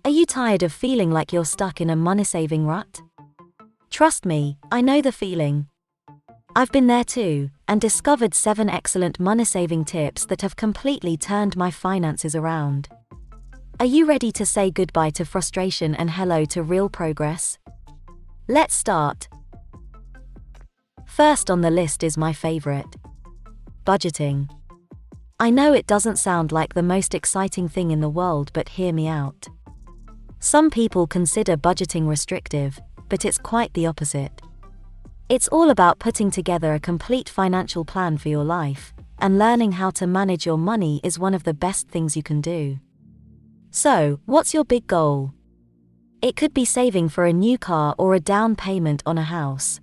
Are you tired of feeling like you're stuck in a money-saving rut? Trust me, I know the feeling. I've been there too, and discovered 7 excellent money-saving tips that have completely turned my finances around. Are you ready to say goodbye to frustration and hello to real progress? Let's start. First on the list is my favorite: budgeting. I know it doesn't sound like the most exciting thing in the world, but hear me out. Some people consider budgeting restrictive, but it's quite the opposite. It's all about putting together a complete financial plan for your life, and learning how to manage your money is one of the best things you can do. So, what's your big goal? It could be saving for a new car or a down payment on a house.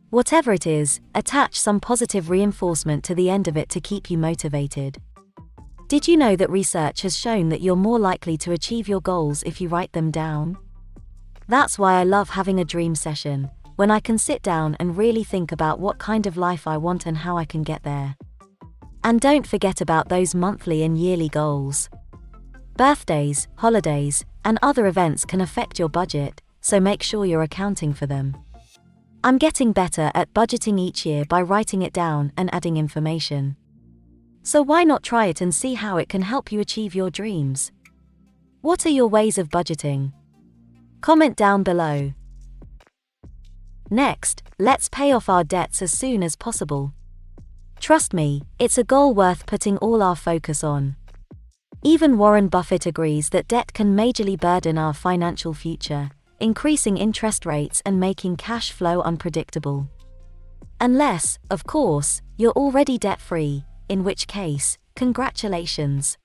Whatever it is, attach some positive reinforcement to the end of it to keep you motivated. Did you know that research has shown that you're more likely to achieve your goals if you write them down? That's why I love having a dream session, when I can sit down and really think about what kind of life I want and how I can get there. And don't forget about those monthly and yearly goals. Birthdays, holidays, and other events can affect your budget, so make sure you're accounting for them. I'm getting better at budgeting each year by writing it down and adding information. So why not try it and see how it can help you achieve your dreams? What are your ways of budgeting? Comment down below. Next, let's pay off our debts as soon as possible. Trust me, it's a goal worth putting all our focus on. Even Warren Buffett agrees that debt can majorly burden our financial future, increasing interest rates and making cash flow unpredictable. Unless, of course, you're already debt-free, in which case, congratulations.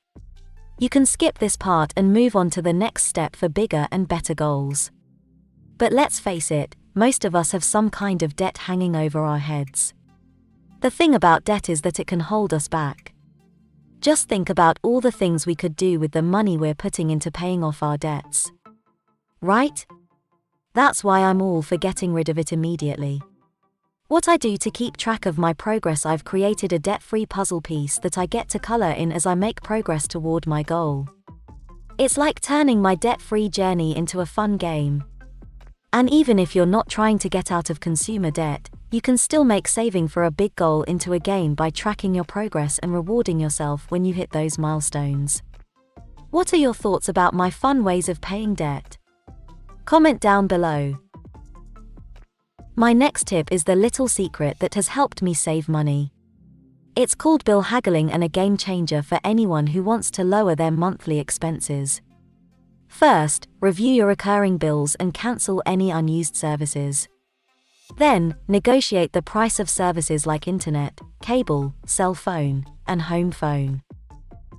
You can skip this part and move on to the next step for bigger and better goals. But let's face it, most of us have some kind of debt hanging over our heads. The thing about debt is that it can hold us back. Just think about all the things we could do with the money we're putting into paying off our debts. Right? That's why I'm all for getting rid of it immediately. What I do to keep track of my progress: I've created a debt-free puzzle piece that I get to color in as I make progress toward my goal. It's like turning my debt-free journey into a fun game. And even if you're not trying to get out of consumer debt, you can still make saving for a big goal into a game by tracking your progress and rewarding yourself when you hit those milestones. What are your thoughts about my fun ways of paying debt? Comment down below. My next tip is the little secret that has helped me save money. It's called bill haggling and a game changer for anyone who wants to lower their monthly expenses. First, review your recurring bills and cancel any unused services. Then, negotiate the price of services like internet, cable, cell phone, and home phone.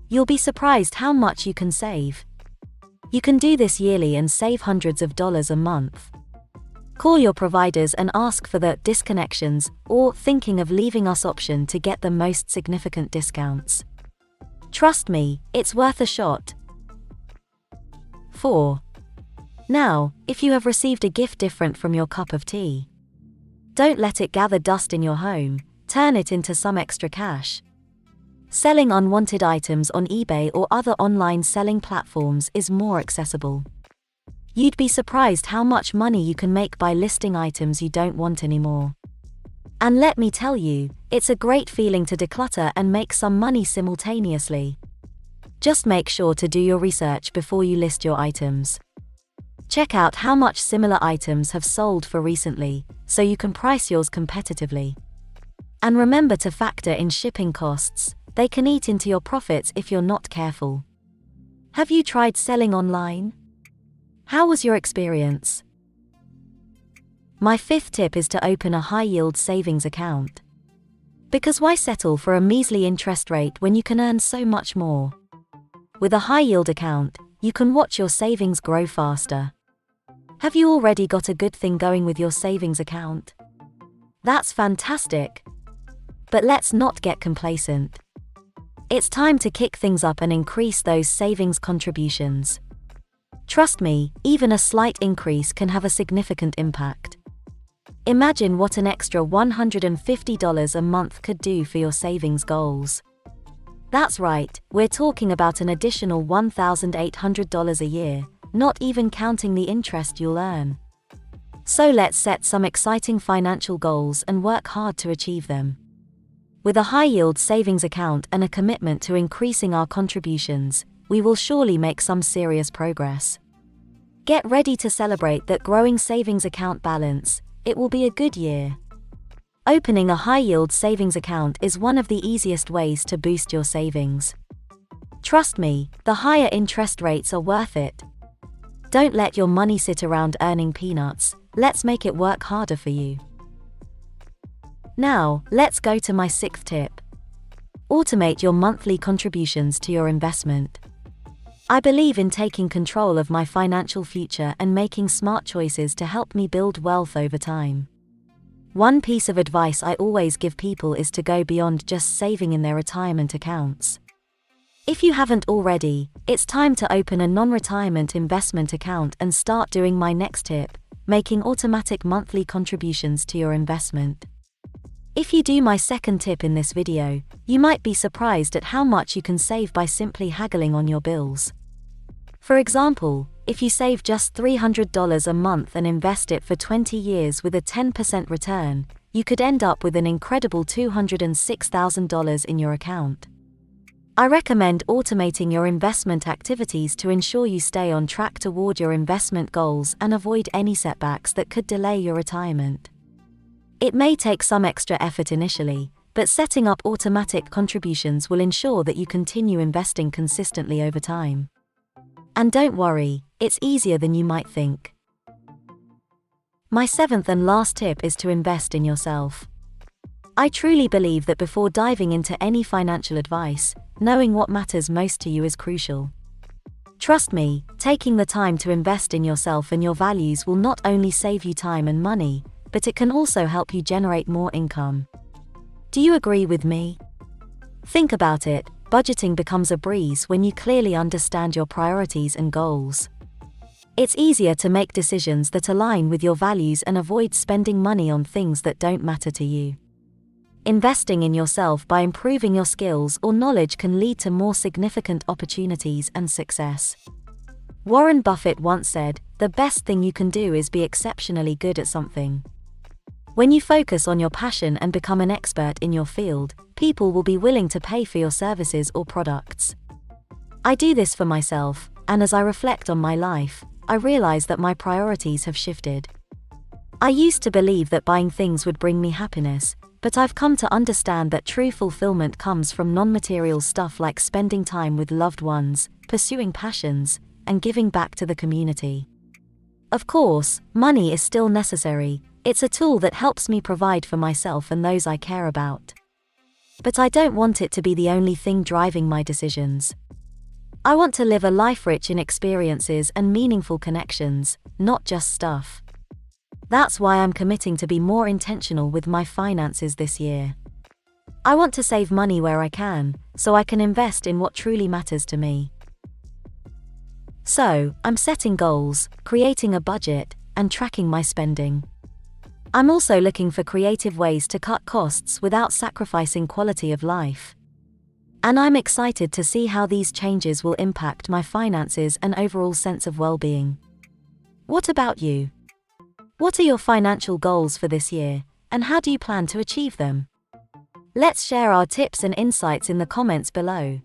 You'll be surprised how much you can save. You can do this yearly and save hundreds of dollars a month. Call your providers and ask for the disconnections or thinking of leaving us option to get the most significant discounts. Trust me, it's worth a shot. 4. Now, if you have received a gift different from your cup of tea, don't let it gather dust in your home, turn it into some extra cash. Selling unwanted items on eBay or other online selling platforms is more accessible. You'd be surprised how much money you can make by listing items you don't want anymore. And let me tell you, it's a great feeling to declutter and make some money simultaneously. Just make sure to do your research before you list your items. Check out how much similar items have sold for recently, so you can price yours competitively. And remember to factor in shipping costs. They can eat into your profits if you're not careful. Have you tried selling online? How was your experience? My 5th tip is to open a high-yield savings account. Because why settle for a measly interest rate when you can earn so much more? With a high-yield account, you can watch your savings grow faster. Have you already got a good thing going with your savings account? That's fantastic. But let's not get complacent. It's time to kick things up and increase those savings contributions. Trust me, even a slight increase can have a significant impact. Imagine what an extra $150 a month could do for your savings goals. That's right, we're talking about an additional $1,800 a year, not even counting the interest you'll earn. So let's set some exciting financial goals and work hard to achieve them. With a high-yield savings account and a commitment to increasing our contributions, we will surely make some serious progress. Get ready to celebrate that growing savings account balance. It will be a good year. Opening a high-yield savings account is one of the easiest ways to boost your savings. Trust me, the higher interest rates are worth it. Don't let your money sit around earning peanuts. Let's make it work harder for you. Now, let's go to my 6th tip. Automate your monthly contributions to your investment. I believe in taking control of my financial future and making smart choices to help me build wealth over time. One piece of advice I always give people is to go beyond just saving in their retirement accounts. If you haven't already, it's time to open a non-retirement investment account and start doing my next tip, making automatic monthly contributions to your investment. If you do my 2nd tip in this video, you might be surprised at how much you can save by simply haggling on your bills. For example, if you save just $300 a month and invest it for 20 years with a 10% return, you could end up with an incredible $206,000 in your account. I recommend automating your investment activities to ensure you stay on track toward your investment goals and avoid any setbacks that could delay your retirement. It may take some extra effort initially, but setting up automatic contributions will ensure that you continue investing consistently over time. And don't worry, it's easier than you might think. My 7th and last tip is to invest in yourself. I truly believe that before diving into any financial advice, knowing what matters most to you is crucial. Trust me, taking the time to invest in yourself and your values will not only save you time and money, but it can also help you generate more income. Do you agree with me? Think about it, budgeting becomes a breeze when you clearly understand your priorities and goals. It's easier to make decisions that align with your values and avoid spending money on things that don't matter to you. Investing in yourself by improving your skills or knowledge can lead to more significant opportunities and success. Warren Buffett once said, "The best thing you can do is be exceptionally good at something." When you focus on your passion and become an expert in your field, people will be willing to pay for your services or products. I do this for myself, and as I reflect on my life, I realize that my priorities have shifted. I used to believe that buying things would bring me happiness, but I've come to understand that true fulfillment comes from non-material stuff like spending time with loved ones, pursuing passions, and giving back to the community. Of course, money is still necessary. It's a tool that helps me provide for myself and those I care about. But I don't want it to be the only thing driving my decisions. I want to live a life rich in experiences and meaningful connections, not just stuff. That's why I'm committing to be more intentional with my finances this year. I want to save money where I can, so I can invest in what truly matters to me. So, I'm setting goals, creating a budget, and tracking my spending. I'm also looking for creative ways to cut costs without sacrificing quality of life. And I'm excited to see how these changes will impact my finances and overall sense of well-being. What about you? What are your financial goals for this year, and how do you plan to achieve them? Let's share our tips and insights in the comments below.